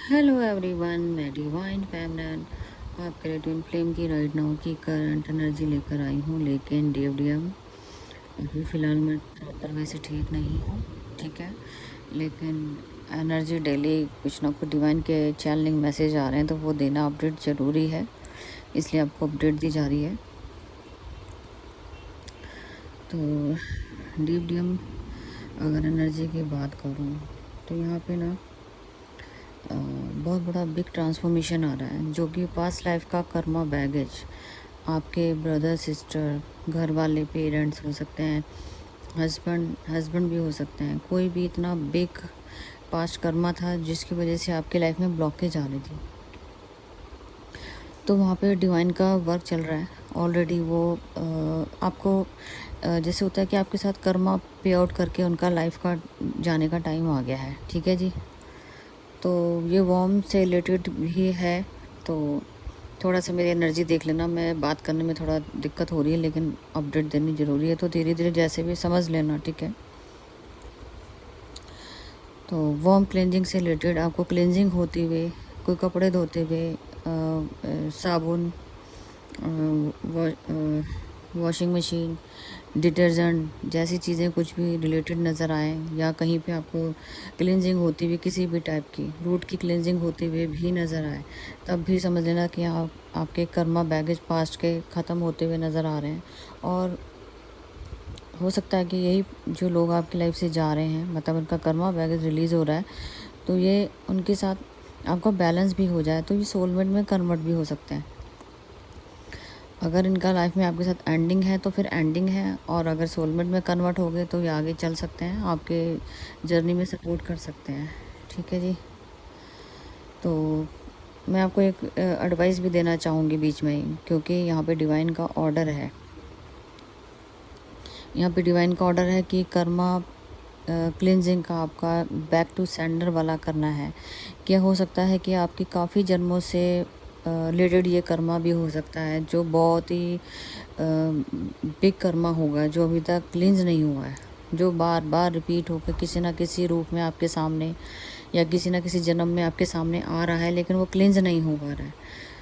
Hello everyone, मैं divine फेमनन आपके लिए ट्विन फ्लेम की राइट नाउ की करंट एनर्जी लेकर आई हूँ। लेकिन डीएवडीएम अभी फ़िलहाल मैं प्रॉपर वैसे ठीक नहीं हूँ, ठीक है। लेकिन एनर्जी डेली कुछ ना कुछ डिवाइन के चैनलिंग मैसेज आ रहे हैं, तो वो देना अपडेट ज़रूरी है, इसलिए आपको अपडेट दी जा रही है। तो डीएवडीएम अगर एनर्जी की बात करूँ तो यहाँ पे ना बहुत बड़ा बिग ट्रांसफॉर्मेशन आ रहा है, जो कि पास्ट लाइफ का कर्मा बैगेज, आपके ब्रदर सिस्टर, घर वाले, पेरेंट्स हो सकते हैं, हस्बैंड भी हो सकते हैं। कोई भी इतना बिग पास्ट कर्मा था जिसकी वजह से आपकी लाइफ में ब्लॉकेज आ रही थी, तो वहाँ पे डिवाइन का वर्क चल रहा है ऑलरेडी। वो आपको जैसे होता है कि आपके साथ कर्मा पे आउट करके उनका लाइफ का जाने का टाइम आ गया है, ठीक है जी। तो ये वॉर्म से रिलेटेड भी है, तो थोड़ा सा मेरी एनर्जी देख लेना। मैं बात करने में थोड़ा दिक्कत हो रही है, लेकिन अपडेट देनी ज़रूरी है, तो धीरे धीरे जैसे भी समझ लेना, ठीक है। तो वॉर्म क्लेंजिंग से रिलेटेड आपको क्लेंजिंग होते हुए, कोई कपड़े धोते हुए, साबुन, वॉशिंग मशीन, डिटर्जेंट जैसी चीज़ें कुछ भी रिलेटेड नज़र आए, या कहीं पे आपको क्लेंजिंग होती हुई किसी भी टाइप की रूट की क्लेंजिंग होते हुए भी नज़र आए, तब भी समझ लेना कि आप आपके कर्मा बैगेज पास्ट के ख़त्म होते हुए नज़र आ रहे हैं। और हो सकता है कि यही जो लोग आपकी लाइफ से जा रहे हैं, मतलब उनका कर्मा बैगेज रिलीज़ हो रहा है, तो ये उनके साथ आपका बैलेंस भी हो जाए, तो ये सोलमेट में कन्वर्ट भी हो सकते हैं। अगर इनका लाइफ में आपके साथ एंडिंग है तो फिर एंडिंग है, और अगर सोलमेट में कन्वर्ट हो गए तो ये आगे चल सकते हैं, आपके जर्नी में सपोर्ट कर सकते हैं, ठीक है जी। तो मैं आपको एक एडवाइस भी देना चाहूँगी बीच में ही, क्योंकि यहाँ पे डिवाइन का ऑर्डर है। यहाँ पे डिवाइन का ऑर्डर है कि कर्मा क्लिनजिंग का आपका बैक टू सेंडर वाला करना है। क्या हो सकता है कि आपकी काफ़ी जन्मों से रिलेटेड ये कर्मा भी हो सकता है, जो बहुत ही बिग कर्मा होगा, जो अभी तक क्लिंज नहीं हुआ है, जो बार बार रिपीट होकर किसी ना किसी रूप में आपके सामने या किसी ना किसी जन्म में आपके सामने आ रहा है, लेकिन वो क्लिंज नहीं हो पा रहा है।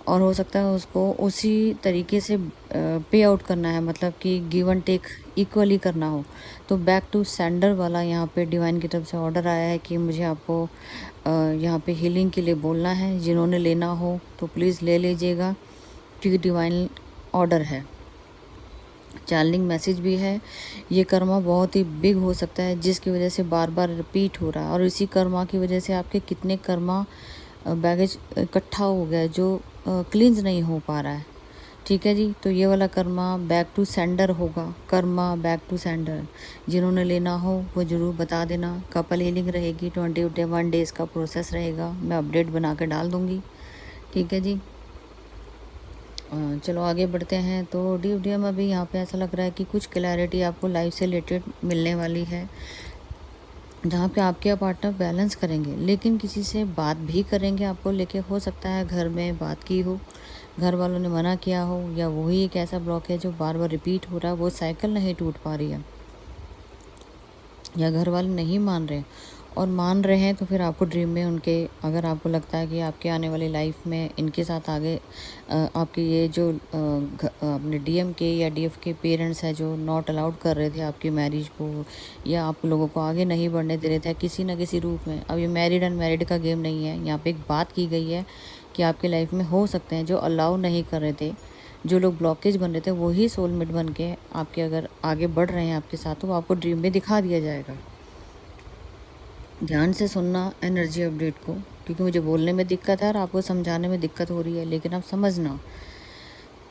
और हो सकता है उसको उसी तरीके से पे आउट करना है, मतलब कि गिव एंड टेक इक्वली करना हो। तो बैक टू सेंडर वाला यहाँ पे डिवाइन की तरफ से ऑर्डर आया है कि मुझे आपको यहाँ पे हीलिंग के लिए बोलना है। जिन्होंने लेना हो तो प्लीज़ ले लीजिएगा, क्योंकि डिवाइन ऑर्डर है, चैनलिंग मैसेज भी है। ये कर्मा बहुत ही बिग हो सकता है, जिसकी वजह से बार बार रिपीट हो रहा है, और इसी कर्मा की वजह से आपके कितने कर्मा बैगेज इकट्ठा हो गया जो क्लींज नहीं हो पा रहा है, ठीक है जी। तो ये वाला कर्मा बैक टू सेंडर होगा, कर्मा बैक टू सेंडर। जिन्होंने लेना हो वो ज़रूर बता देना। कपल हीलिंग रहेगी, 21 डेज़ का प्रोसेस रहेगा, मैं अपडेट बना कर डाल दूँगी, ठीक है जी। चलो आगे बढ़ते हैं। तो डीएम अभी यहाँ पे ऐसा लग रहा है कि कुछ क्लैरिटी आपको लाइफ से रिलेटेड मिलने वाली है, जहाँ पे आपके पार्टनर बैलेंस करेंगे, लेकिन किसी से बात भी करेंगे आपको लेके। हो सकता है घर में बात की हो, घर वालों ने मना किया हो, या वही एक ऐसा ब्लॉक है जो बार बार रिपीट हो रहा है, वो साइकिल नहीं टूट पा रही है, या घर वाले नहीं मान रहे, और मान रहे हैं तो फिर आपको ड्रीम में उनके, अगर आपको लगता है कि आपके आने वाली लाइफ में इनके साथ आगे आपके ये जो अपने डीएम के या डीएफ के पेरेंट्स हैं, जो नॉट अलाउड कर रहे थे आपकी मैरिज को, या आप लोगों को आगे नहीं बढ़ने दे रहे थे किसी न किसी रूप में। अब ये मैरिड अनमैरिड का गेम नहीं है, यहाँ पे एक बात की गई है कि आपके लाइफ में हो सकते हैं जो अलाउ नहीं कर रहे थे, जो लोग ब्लॉकेज बन रहे थे, वही सोलमेट बन के आपके अगर आगे बढ़ रहे हैं आपके साथ, तो वो आपको ड्रीम में दिखा दिया जाएगा। ध्यान से सुनना एनर्जी अपडेट को, क्योंकि मुझे बोलने में दिक्कत है और आपको समझाने में दिक्कत हो रही है, लेकिन आप समझना,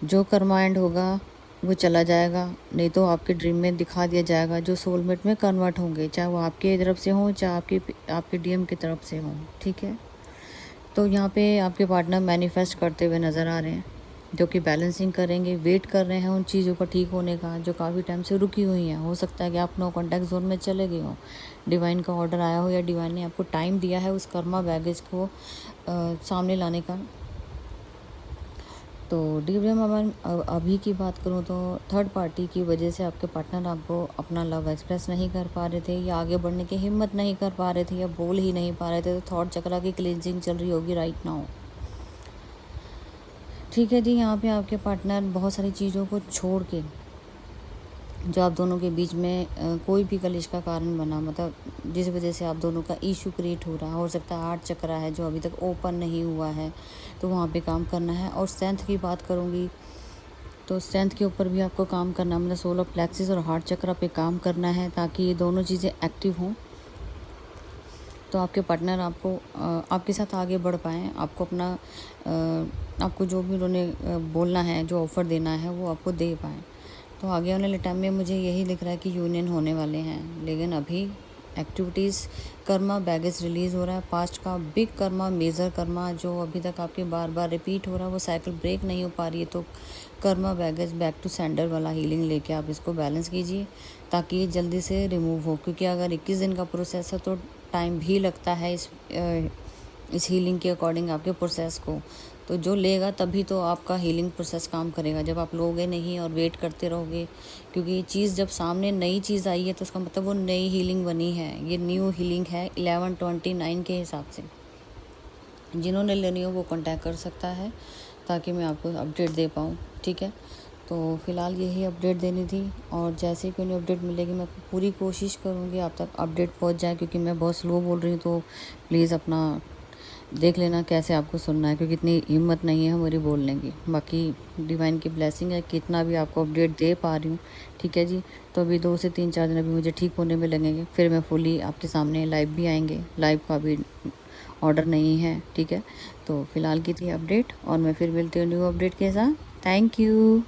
जो कर्मा एंड होगा वो चला जाएगा, नहीं तो आपके ड्रीम में दिखा दिया जाएगा जो सोलमेट में कन्वर्ट होंगे, चाहे वो आपके तरफ से हों चाहे आपके डीएम की तरफ से हों, ठीक है। तो यहाँ पे आपके पार्टनर मैनिफेस्ट करते हुए नज़र आ रहे हैं, जो कि बैलेंसिंग करेंगे, वेट कर रहे हैं उन चीज़ों का ठीक होने का जो काफ़ी टाइम से रुकी हुई हैं। हो सकता है कि आप नो कॉन्टैक्ट जोन में चले गए हो, डिवाइन का ऑर्डर आया हो, या डिवाइन ने आपको टाइम दिया है उस कर्मा बैगेज को सामने लाने का, तो डिब्रम अभी की बात करूँ तो थर्ड पार्टी की वजह से आपके पार्टनर आपको अपना लव एक्सप्रेस नहीं कर पा रहे थे, या आगे बढ़ने की हिम्मत नहीं कर पा रहे थे, या बोल ही नहीं पा रहे थे। तो थॉट चक्रा की क्लींजिंग चल रही होगी राइट नाउ। ठीक है जी, यहाँ पे आपके पार्टनर बहुत सारी चीज़ों को छोड़ के, जो आप दोनों के बीच में कोई भी कलेश का कारण बना, मतलब जिस वजह से आप दोनों का इशू क्रिएट हो रहा है, हो सकता है 8 चक्रा है जो अभी तक ओपन नहीं हुआ है, तो वहाँ पे काम करना है। और स्ट्रेंथ की बात करूँगी तो स्ट्रेंथ के ऊपर भी आपको काम करना, मतलब सोलर प्लेक्सिस और हार्ट चक्रा पे काम करना है, ताकि ये दोनों चीज़ें एक्टिव हों, तो आपके पार्टनर आपके साथ आगे बढ़ पाएँ, आपको अपना आपको जो भी उन्होंने बोलना है, जो ऑफ़र देना है, वो आपको दे पाएँ। तो आगे आने वाले टाइम में मुझे यही दिख रहा है कि यूनियन होने वाले हैं, लेकिन अभी एक्टिविटीज़ कर्मा बैगेज रिलीज़ हो रहा है। पास्ट का बिग कर्मा, मेजर कर्मा जो अभी तक आपके बार बार रिपीट हो रहा है, वो साइकिल ब्रेक नहीं हो पा रही है। तो karma baggage back to sender वाला हीलिंग लेके आप इसको बैलेंस कीजिए, ताकि ये जल्दी से रिमूव हो, क्योंकि अगर 21 दिन का प्रोसेस है तो टाइम भी लगता है इस हीलिंग के अकॉर्डिंग आपके प्रोसेस को। तो जो लेगा तभी तो आपका हीलिंग प्रोसेस काम करेगा। जब आप लोगे नहीं और वेट करते रहोगे, क्योंकि ये चीज़ जब सामने नई चीज़ आई है तो उसका मतलब वो नई हीलिंग बनी है। ये न्यू हीलिंग है 11/29 के हिसाब से। जिन्होंने लेनी हो वो कांटेक्ट कर सकता है, ताकि मैं आपको अपडेट दे पाऊँ। ठीक है, तो फ़िलहाल यही अपडेट देनी थी, और जैसे ही कोई न्यू अपडेट मिलेगी मैं पूरी कोशिश करूँगी आप तक अपडेट पहुँच जाए, क्योंकि मैं बहुत स्लो बोल रही हूँ। तो प्लीज़ अपना देख लेना कैसे आपको सुनना है, क्योंकि इतनी हिम्मत नहीं है हमारी बोलने की। बाकी डिवाइन की ब्लेसिंग है, कितना भी आपको अपडेट दे पा रही हूँ। ठीक है जी, तो अभी 2 से 3-4 दिन अभी मुझे ठीक होने में लगेंगे, फिर मैं फुली आपके सामने लाइव भी आएंगे। लाइव का भी ऑर्डर नहीं है। ठीक है, तो फ़िलहाल की थी अपडेट, और मैं फिर मिलती हूँ न्यू अपडेट के साथ। Thank you.